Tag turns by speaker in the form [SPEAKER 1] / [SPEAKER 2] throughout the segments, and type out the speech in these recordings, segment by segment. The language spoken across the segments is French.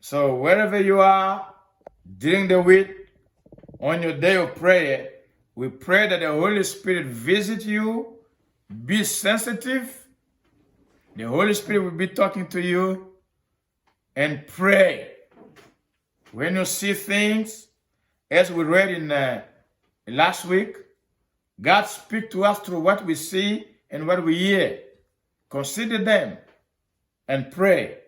[SPEAKER 1] So wherever you are during the week, on your day of prayer, we pray that the Holy Spirit visit you. Be sensitive. The Holy Spirit will be talking to you, and pray. When you see things, as we read in last week, God speaks to us through what we see and what we hear. Consider them and pray.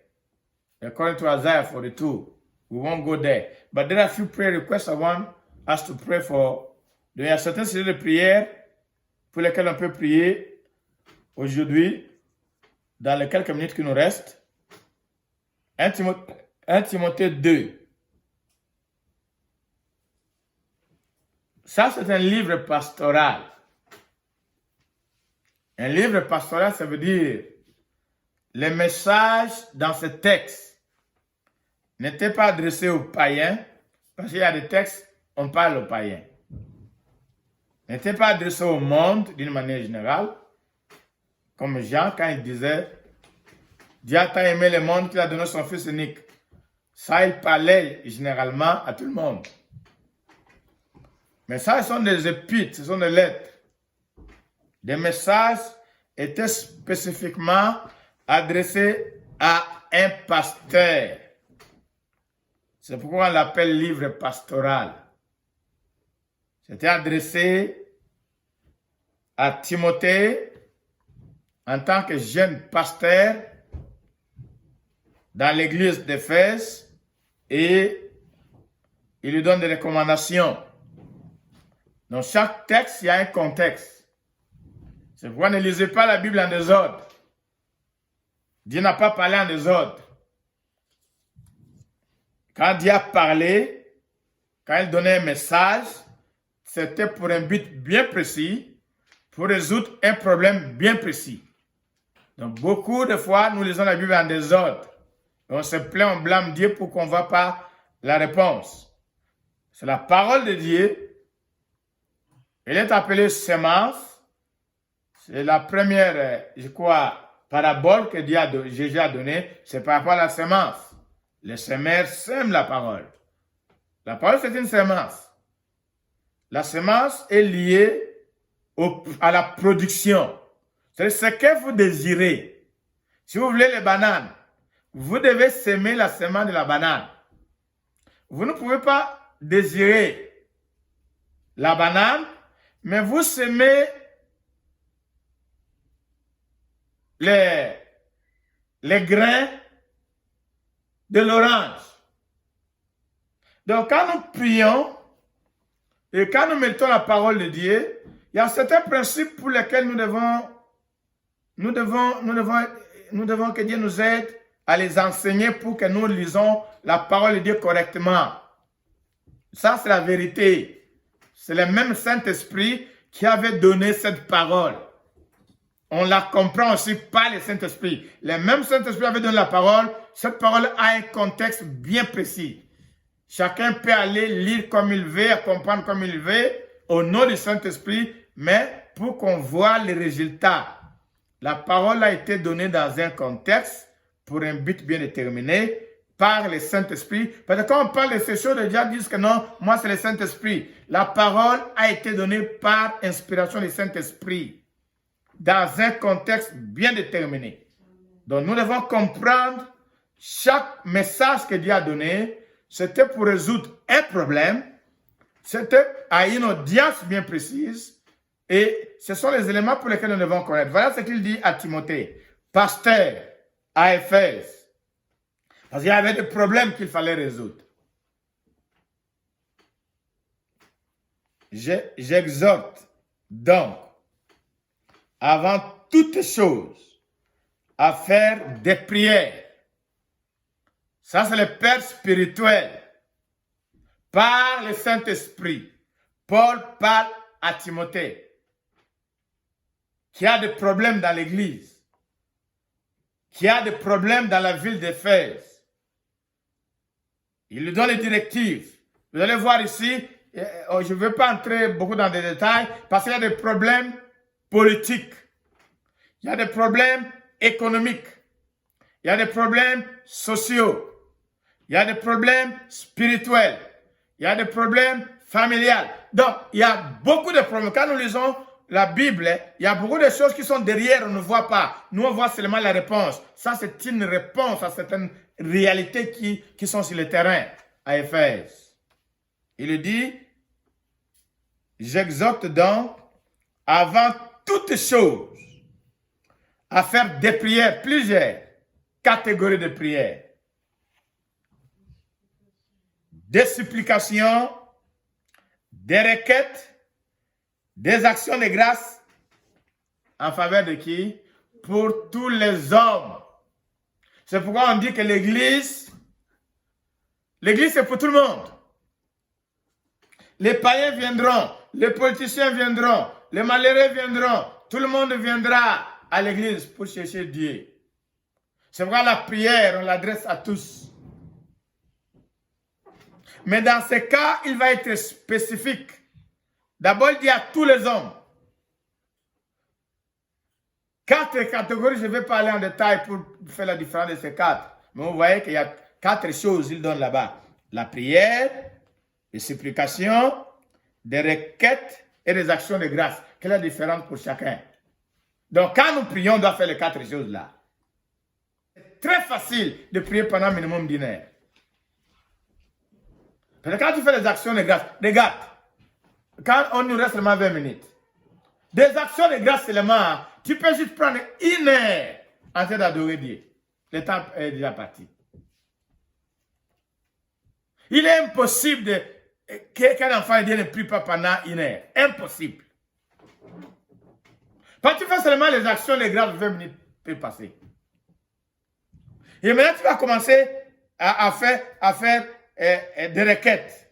[SPEAKER 1] According to Isaiah 42, we won't go there. But there are a few prayer requests I want us to pray for. Il y a certains sujets de prière pour lesquels on peut prier aujourd'hui, dans les quelques minutes qui nous restent. 1 Timothée 2. Ça, c'est un livre pastoral. Un livre pastoral, ça veut dire les messages dans ce texte n'étaient pas adressés aux païens, parce qu'il y a des textes, on parle aux païens. N'étaient pas adressés au monde d'une manière générale, comme Jean, quand il disait Dieu a tant aimé le monde qu'il a donné son Fils unique. Ça, il parlait généralement à tout le monde. Mais ça, ce sont des épîtres, ce sont des lettres. Des messages étaient spécifiquement adressés à un pasteur. C'est pourquoi on l'appelle livre pastoral. C'était adressé à Timothée en tant que jeune pasteur dans l'église d'Éphèse, et il lui donne des recommandations. Dans chaque texte, il y a un contexte. C'est pourquoi ne lisez pas la Bible en désordre. Dieu n'a pas parlé en désordre. Quand Dieu a parlé, quand il donnait un message, c'était pour un but bien précis, pour résoudre un problème bien précis. Donc beaucoup de fois, nous lisons la Bible en désordre. Et on se plaint, on blâme Dieu pour qu'on ne voit pas la réponse. C'est la parole de Dieu. Elle est appelée sémence. C'est la première, je crois, parabole que Jésus a donnée. C'est par rapport à la sémence. Les semeurs sèment la parole. La parole, c'est une sémence. La sémence est liée à la production. C'est ce que vous désirez. Si vous voulez les bananes, vous devez semer la semence de la banane. Vous ne pouvez pas désirer la banane, mais vous semez les grains de l'orange. Donc, quand nous prions et quand nous mettons la parole de Dieu, il y a certains principes pour lesquels nous devons que Dieu nous aide à les enseigner pour que nous lisons la parole de Dieu correctement. Ça, c'est la vérité. C'est le même Saint-Esprit qui avait donné cette parole. On la comprend aussi par le Saint-Esprit. Le même Saint-Esprit avait donné la parole. Cette parole a un contexte bien précis. Chacun peut aller lire comme il veut, comprendre comme il veut, au nom du Saint-Esprit, mais pour qu'on voit les résultats. La parole a été donnée dans un contexte pour un but bien déterminé par le Saint-Esprit. Parce que quand on parle de ces choses, les gens disent que non, moi c'est le Saint-Esprit. La parole a été donnée par inspiration du Saint-Esprit dans un contexte bien déterminé. Donc nous devons comprendre chaque message que Dieu a donné, c'était pour résoudre un problème, c'était à une audience bien précise, et ce sont les éléments pour lesquels nous devons connaître. Voilà ce qu'il dit à Timothée, pasteur à Éphèse, parce qu'il y avait des problèmes qu'il fallait résoudre. J'exhorte donc, avant toute chose, à faire des prières. Ça, c'est le Père spirituel. Par le Saint-Esprit, Paul parle à Timothée, qui a des problèmes dans l'église, qui a des problèmes dans la ville d'Éphèse. Il lui donne les directives. Vous allez voir ici, je ne veux pas entrer beaucoup dans des détails, parce qu'il y a des problèmes politiques, il y a des problèmes économiques, il y a des problèmes sociaux, il y a des problèmes spirituels, il y a des problèmes familiaux. Donc, il y a beaucoup de problèmes. Quand nous lisons la Bible, il y a beaucoup de choses qui sont derrière, on ne voit pas. Nous, on voit seulement la réponse. Ça, c'est une réponse à certaines réalités qui sont sur le terrain à Éphèse. Il dit, j'exhorte donc, avant toute chose, à faire des prières, plusieurs catégories de prières. Des supplications, des requêtes, des actions de grâce en faveur de qui? Pour tous les hommes. C'est pourquoi on dit que l'Église c'est pour tout le monde. Les païens viendront, les politiciens viendront, les malheureux viendront, tout le monde viendra à l'Église pour chercher Dieu. C'est pourquoi la prière, on l'adresse à tous. Mais dans ce cas, il va être spécifique. D'abord, il dit à tous les hommes. 4 catégories, je ne vais pas aller en détail pour faire la différence de ces 4. Mais vous voyez qu'il y a 4 choses qu'il donne là-bas. La prière, les supplications, des requêtes et des actions de grâce. Quelle est la différence pour chacun? Donc, quand nous prions, on doit faire les 4 choses-là. C'est très facile de prier pendant minimum d'une heure. Parce que quand tu fais les actions de grâce, regarde, quand on nous reste seulement 20 minutes, des actions de grâce seulement, tu peux juste prendre une heure en train d'adorer Dieu. Le temps est déjà parti. Il est impossible qu'un enfant de Dieu ne prie pas pendant une heure. Impossible. Quand tu fais seulement les actions de grâce, 20 minutes peuvent passer. Et maintenant, tu vas commencer à faire des requêtes.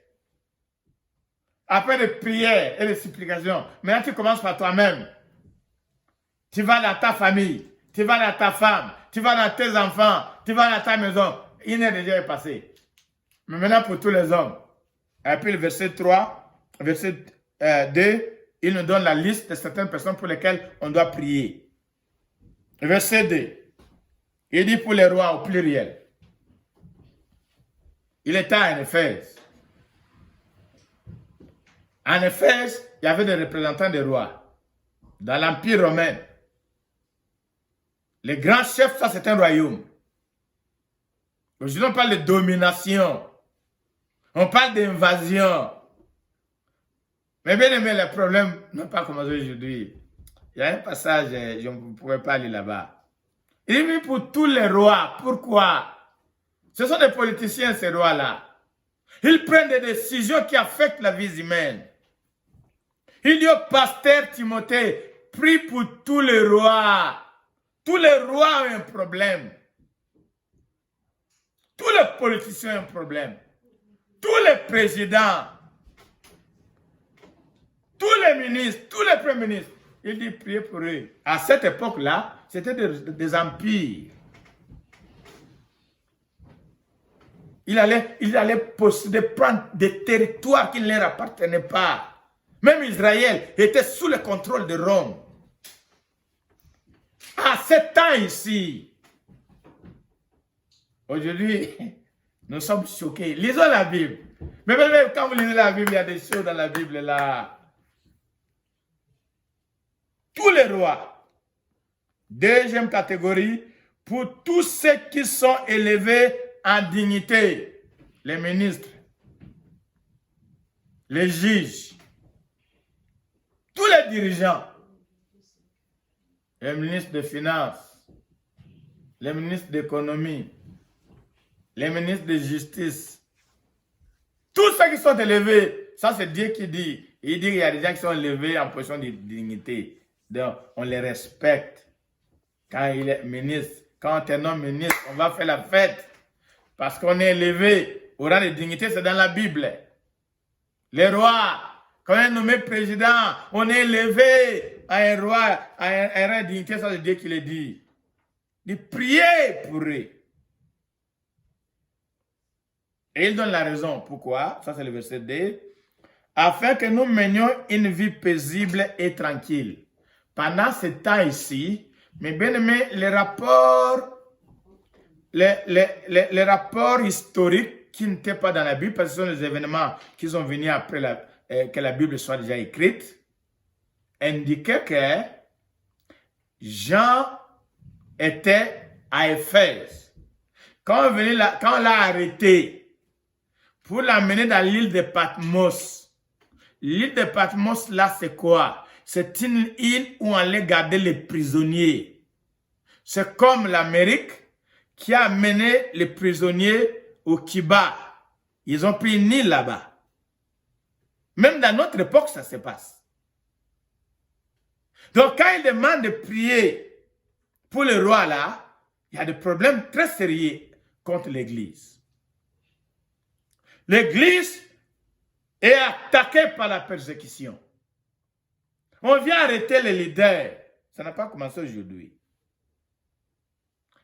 [SPEAKER 1] Après des prières et des supplications. Maintenant, tu commences par toi-même. Tu vas dans ta famille. Tu vas dans ta femme. Tu vas dans tes enfants. Tu vas dans ta maison. Une heure déjà est passée. Mais maintenant, pour tous les hommes. Et puis le verset 3, verset 2, il nous donne la liste de certaines personnes pour lesquelles on doit prier. Verset 2. Il dit pour les rois au pluriel. Il était en Éphèse. En Éphèse, il y avait des représentants des rois. Dans l'Empire romain, les grands chefs, ça c'est un royaume. Aujourd'hui, on parle de domination. On parle d'invasion. Mais bien aimé, le problème n'a pas commencé aujourd'hui. Il y a un passage, je ne pourrais pas aller là-bas. Il dit pour tous les rois. Pourquoi? Ce sont des politiciens, ces rois-là. Ils prennent des décisions qui affectent la vie humaine. Il dit au pasteur Timothée, prie pour tous les rois. Tous les rois ont un problème. Tous les politiciens ont un problème. Tous les présidents, tous les ministres, tous les premiers ministres, il dit prier pour eux. À cette époque-là, c'était des empires. Il allait posséder, prendre des territoires qui ne leur appartenaient pas. Même Israël était sous le contrôle de Rome. À ce temps ici, aujourd'hui, nous sommes choqués. Lisons la Bible. Mais même quand vous lisez la Bible, il y a des choses dans la Bible là. Tous les rois. Deuxième catégorie, pour tous ceux qui sont élevés en dignité. Les ministres, les juges, tous les dirigeants, les ministres des Finances, les ministres d'économie, les ministres de Justice, tous ceux qui sont élevés, ça c'est Dieu qui dit. Il dit qu'il y a des gens qui sont élevés en position de dignité. Donc, on les respecte. Quand il est ministre, quand on est nommé ministre, on va faire la fête. Parce qu'on est élevé au rang de dignité, c'est dans la Bible. Les rois, quand on est nommé président, on est élevé à un roi, à un rang de dignité, ça c'est Dieu qui le dit. De prier pour eux. Et il donne la raison. Pourquoi? Ça c'est le verset 2. Afin que nous menions une vie paisible et tranquille. Pendant ce temps ici, mes bien-aimés, les rapports les rapports historiques qui n'étaient pas dans la Bible, parce que ce sont les événements qui sont venus après que la Bible soit déjà écrite, indiquaient que Jean était à Éphèse. Quand on l'a arrêté pour l'amener dans l'île de Patmos, l'île de Patmos, là, c'est quoi? C'est une île où on allait garder les prisonniers. C'est comme l'Amérique qui a amené les prisonniers au Cuba. Ils ont pris une île là-bas. Même dans notre époque, ça se passe. Donc, quand il demande de prier pour le roi là, il y a des problèmes très sérieux contre l'Église. L'Église est attaquée par la persécution. On vient arrêter les leaders. Ça n'a pas commencé aujourd'hui.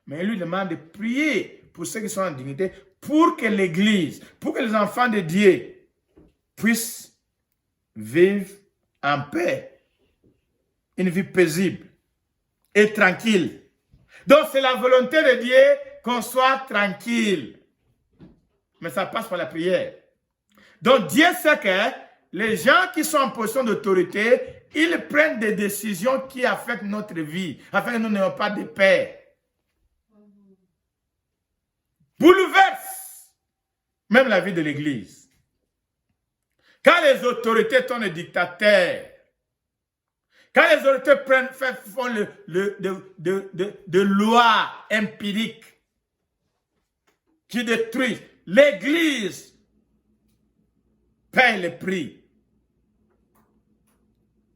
[SPEAKER 1] Mais il lui demande de prier pour ceux qui sont en dignité, pour que l'Église, pour que les enfants de Dieu puissent vivre en paix, une vie paisible et tranquille. Donc c'est la volonté de Dieu qu'on soit tranquille. Mais ça passe par la prière. Donc Dieu sait que les gens qui sont en position d'autorité, ils prennent des décisions qui affectent notre vie, afin que nous n'ayons pas de paix. Bouleverse même la vie de l'Église. Quand les autorités sont des dictateurs, quand les autorités font de lois empiriques qui détruisent, l'Église paye le prix.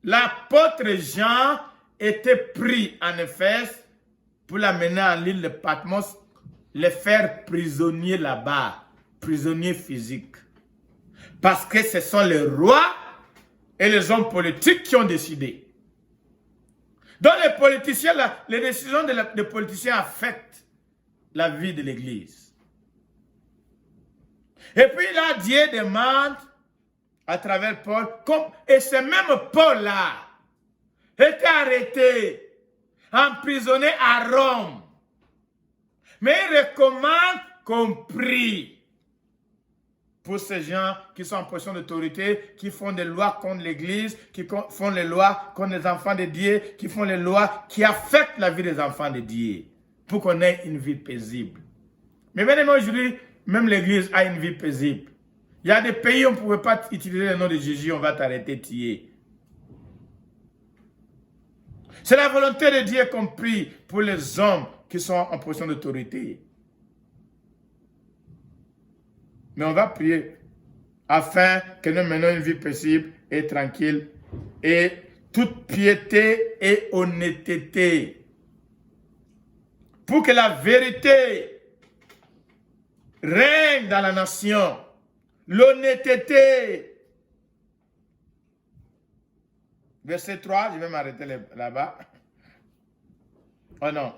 [SPEAKER 1] L'apôtre Jean était pris en Éphèse pour l'amener en l'île de Patmos, le faire prisonnier là-bas, prisonnier physique. Parce que ce sont les rois et les hommes politiques qui ont décidé. Donc les politiciens, les décisions des politiciens affectent la vie de l'Église. Et puis là, Dieu demande à travers Paul, et ce même Paul-là était arrêté, emprisonné à Rome. Mais il recommande qu'on prie pour ces gens qui sont en position d'autorité, qui font des lois contre l'Église, qui font les lois contre les enfants de Dieu, qui font les lois qui affectent la vie des enfants de Dieu, pour qu'on ait une vie paisible. Mais bien aimé, aujourd'hui, même l'Église a une vie paisible. Il y a des pays où on ne pouvait pas utiliser le nom de Jésus, on va t'arrêter, tuer. C'est la volonté de Dieu qu'on prie pour les hommes qui sont en position d'autorité. Mais on va prier afin que nous menions une vie paisible et tranquille et toute piété et honnêteté. Pour que la vérité règne dans la nation. L'honnêteté. Verset 3, je vais m'arrêter là-bas. Oh non,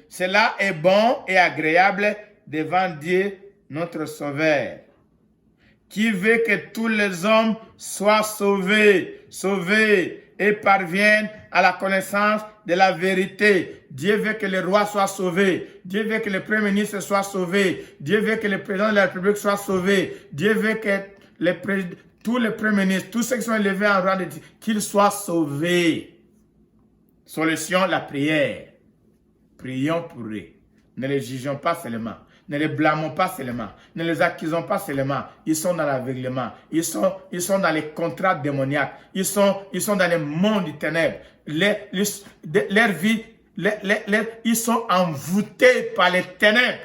[SPEAKER 1] cela est bon et agréable devant Dieu, notre Sauveur, qui veut que tous les hommes soient sauvés et parviennent à la connaissance de la vérité. Dieu veut que les rois soient sauvés. Dieu veut que le Premier ministre soit sauvé. Dieu veut que le président de la République soit sauvé. Dieu veut que tous les premiers ministres, tous ceux qui sont élevés en rang de Dieu, qu'ils soient sauvés. Solution, la prière. Prions pour eux. Ne les jugeons pas seulement. Ne les blâmons pas seulement. Ne les accusons pas seulement. Ils sont dans l'aveuglement. Ils sont dans les contrats démoniaques. Ils sont dans le monde du ténèbre. Leur vie, ils sont envoûtés par les ténèbres.